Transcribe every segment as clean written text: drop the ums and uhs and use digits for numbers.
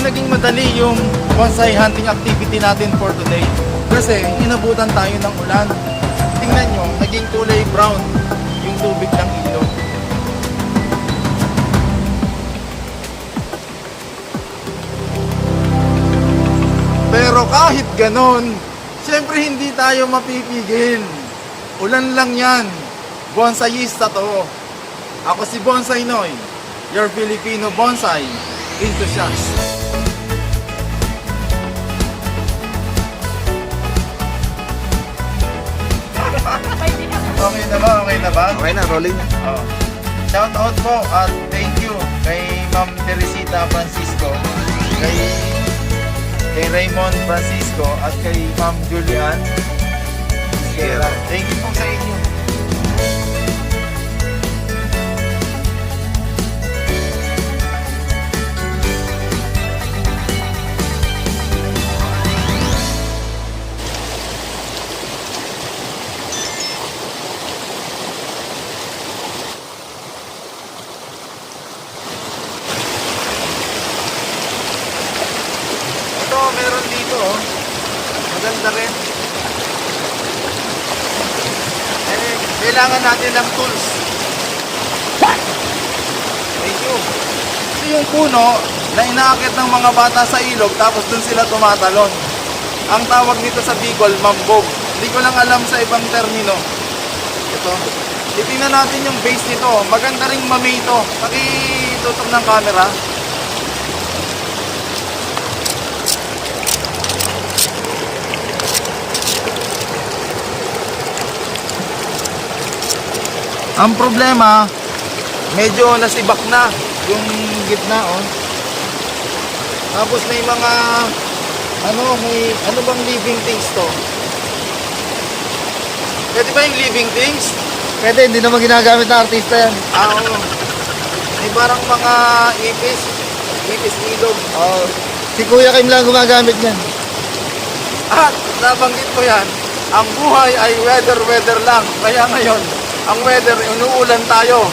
naging madali yung bonsai hunting activity natin for today. Kasi inabutan tayo ng ulan. Tingnan nyo, naging kulay brown yung tubig ng ilog. Pero kahit ganon, syempre hindi tayo mapipigil. Ulan lang yan. Bonsaiista to. Ako si Bonsai Noy, your Filipino bonsai enthusiast. Okay na ba? Okay na ba? Okay na, rolling na. Oh. Shout out po at thank you kay Ma'am Teresita Francisco, kay Raymond Francisco at kay Ma'am Julian Isquera. Thank you po sa inyo. Meron dito, oh. Maganda rin. Kailangan natin ng tools. Thank you. Ito yung puno na inaakit ng mga bata sa ilog tapos dun sila tumatalon. Ang tawag nito sa Bicol, mambog. Hindi ko lang alam sa ibang termino. Ito. Titingnan natin yung base nito. Maganda ring mamay ito. Pakitutok ng camera. Ang problema, medyo nasibak na yung gitna, oh. Tapos may mga ano bang living things to? Pwede ba yung living things? Pwede, hindi naman ginagamit ng artista yan. Oo. May parang mga ipis ilog. Oh, si Kuya Kim lang gumagamit yan. At nabanggit ko yan, ang buhay ay weather lang. Kaya ngayon, ang weather, inuulan tayo.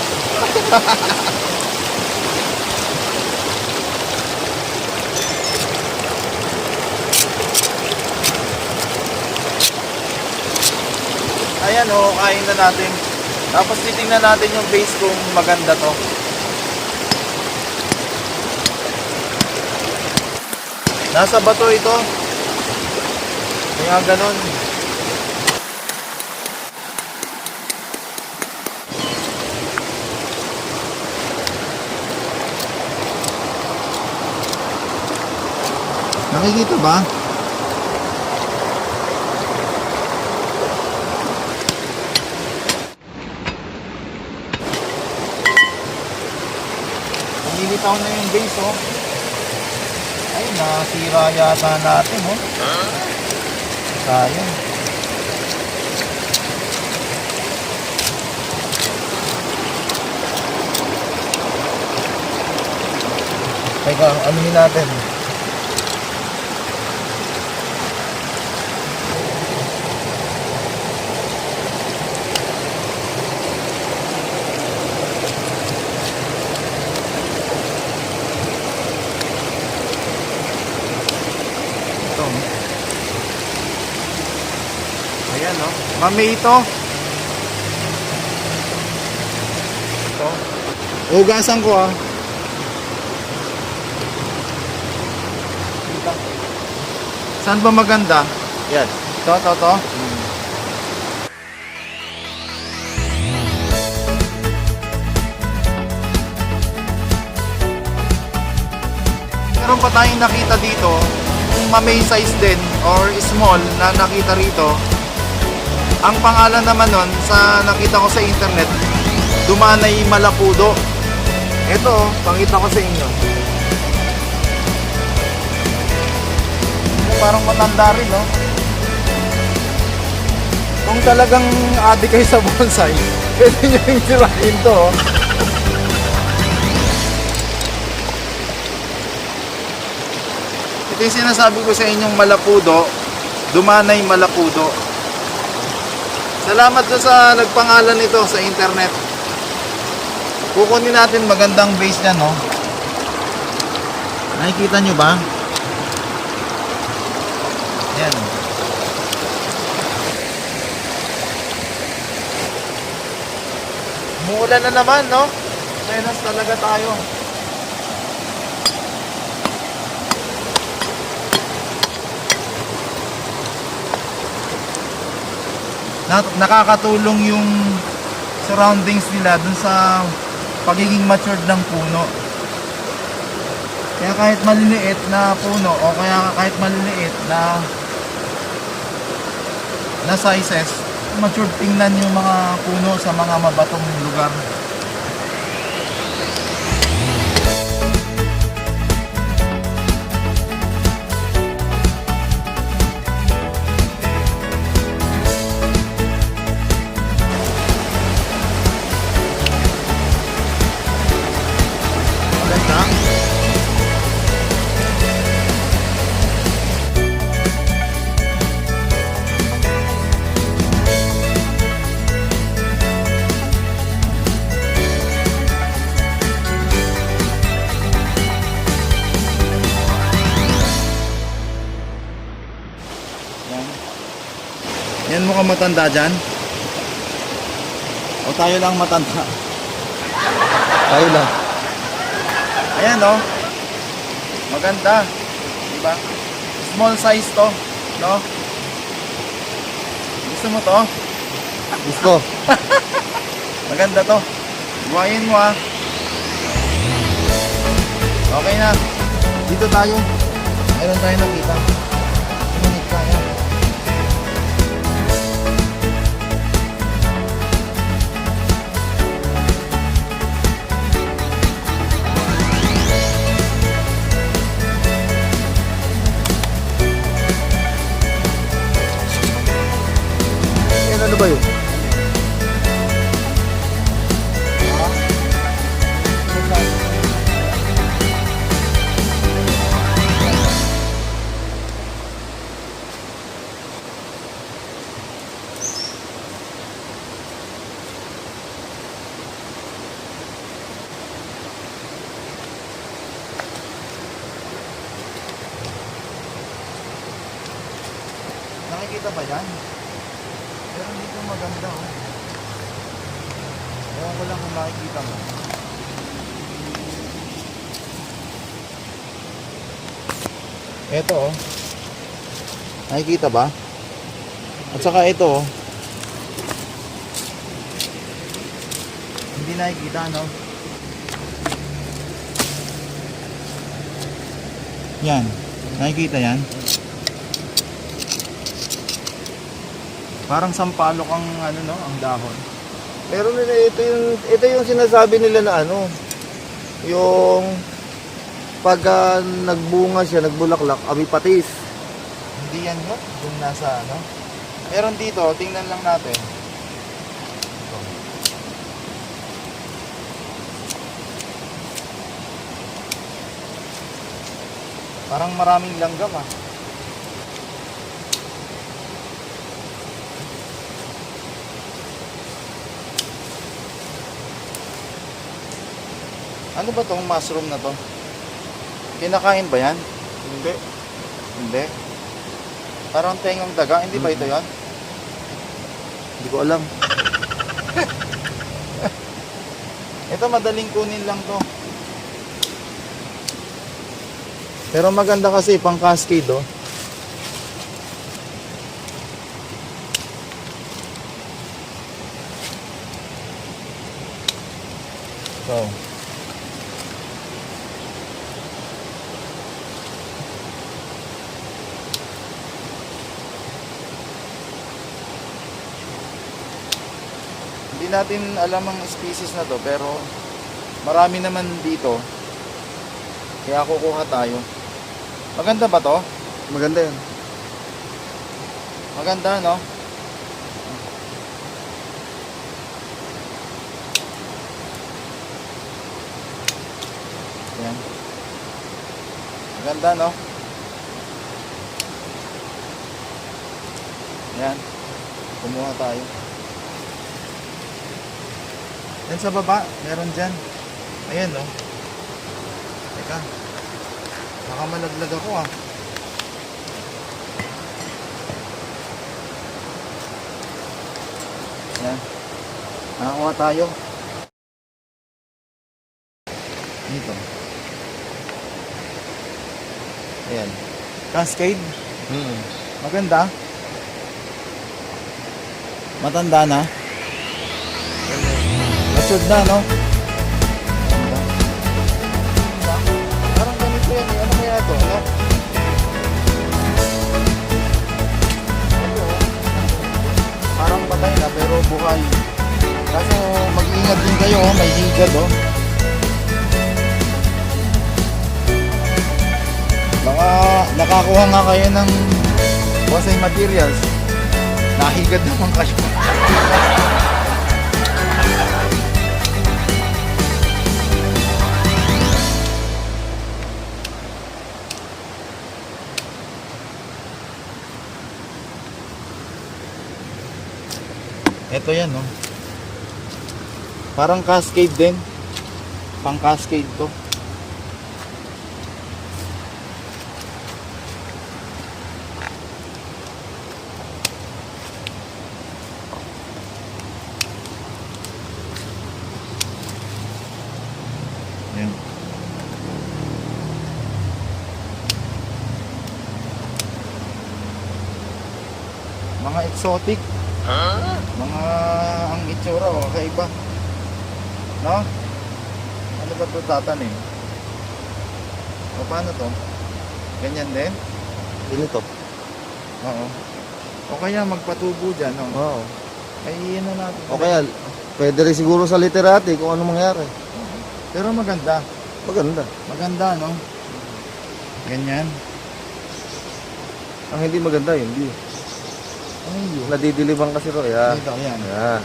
Ayan, oh, kain na natin. Tapos titingnan natin yung base kung maganda to. Nasa bato ito. Kaya ganon. Nakikita ba? Nilitaw na yung base, oh. Ay, nasira yata natin, oh. Sayang. Teka, anuhin natin. Ayan, no? Mami ito. Ito. Hugasan ko, ah. Saan ba maganda? Yan. Ito. Meron pa tayong nakita dito, kung mamay size din or small na nakita rito. Ang pangalan naman nun sa nakita ko sa internet, Dumanay Malapudo. Ito, pakita ko sa inyo. Parang matanda rin, no? Kung talagang adik kayo sa bonsai, pwede nyo yung tirahin to, oh. Ito yung sinasabi ko sa inyong Malapudo, Dumanay Malapudo. Salamat doon sa nagpangalan nito sa internet. Kukunin natin magandang base niya, no? Nakikita nyo ba? Yan. Umuulan na naman, no? Menos talaga tayo. Nakakatulong yung surroundings nila dun sa pagiging matured ng puno. Kaya kahit maliliit na puno o kaya kahit maliliit na sizes, matured tingnan yung mga puno sa mga mabatong lugar. Maganda. Yan mukhang matanda dyan. O tayo lang matanda. Tayo lang. Ayan o. Maganda. Diba? Small size to. No? Gusto mo to? Gusto. Maganda to. Buhayin mo ah. Okay na. Dito tayo. Mayroon tayo nakita. Sumunod tayo. Ano ba yun? Nakikita ba yan? Pero dito maganda oh. Ewan ko lang kung makikita mo. Eto oh. Nakikita ba? At saka ito oh. Hindi nakikita no? Yan. Nakikita yan? Parang sampalok ang ano no, ang dahon. Meron nila ito yung sinasabi nila na ano, yung pagka nagbunga siya, nagbulaklak, abipatis. Hindi yan yun, yung nasa ano. Meron dito, tingnan lang natin. Parang maraming langgam ah. Ano ba tong mushroom na to? Kinakain ba yan? Hindi. Hindi. Parang tengong daga, hindi ba ito yan? Hindi ko alam. Ito madaling kunin lang to. Pero maganda kasi pang cascade oh. So. Hindi natin alam ang species na to pero marami naman dito. Kaya kukuha tayo. Maganda ba to? Maganda yan. Maganda no? Yan. Maganda no? Yan. Kumuha tayo. Yan sa baba, meron dyan. Ayan no. Teka. Baka malaglag ako ah. Yan. Nakakuha tayo. Dito. Ayan. Cascade. Maganda. Matanda na. Matured na, no? Parang ganito yan. Ano kaya ito? Ano? Parang patay na pero buhay. Kaso mag-iingat din kayo, oh. May higad, oh. Baka nakakuha nga kayo ng bonsai materials. Nahigad naman kayo. Ito yan, no? Parang cascade din. Pang cascade to. Yan. Mga exotic. Mga ang itsura o kakaiba. No? Ano ba ito tatanim? O paano to? Ganyan din? Ganito. Oo. O kaya magpatubo dyan, no? Oo. Ay, ano natin. O kaya, pwede rin siguro sa literati kung ano mangyari. Pero maganda. Maganda. Maganda, no? Ganyan. Ang hindi maganda, hindi. Ano yun? Nadidiliban kasi ro. Yeah. Dito, yan. Yeah.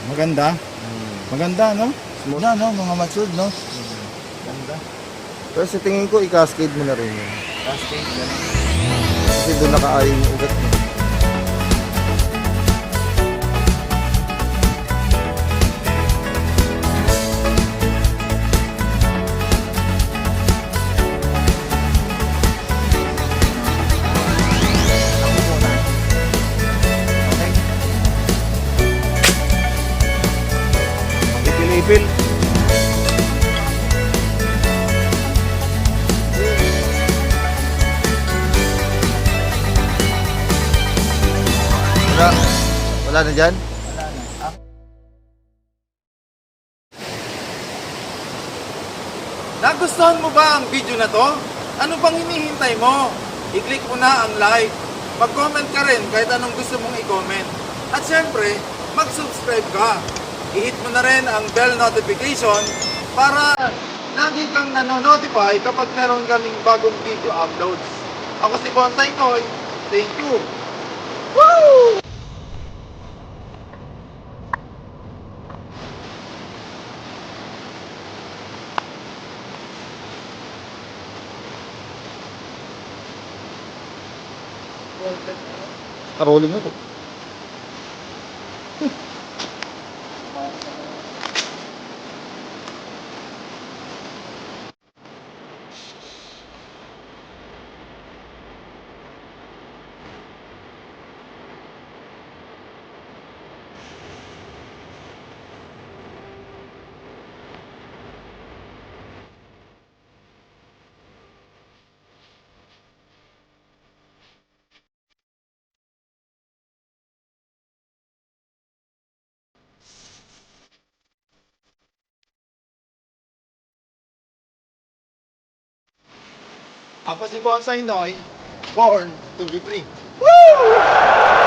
Maganda. Maganda, no? Smooth. Na, no? Mga matured, no? Ganda. Pero sa tingin ko, i-cascade mo na rin yun. Cascade, ganda. Kasi doon nakaayon yung ugat mo. Ipil-ipil. Wala. Wala na dyan? Wala na. Ah. Nagustuhan mo ba ang video na to? Ano bang hinihintay mo? I-click mo na ang like. Mag-comment ka rin kahit anong gusto mong i-comment. At syempre, mag-subscribe ka. I-hit mo na rin ang bell notification para lagi kang nanonotify kapag meron kaming bagong video uploads. Ako si Bonsai Noy. Thank you. Woo! Karolling ako. Ako si Bonsai Noy, born to be free. Woo!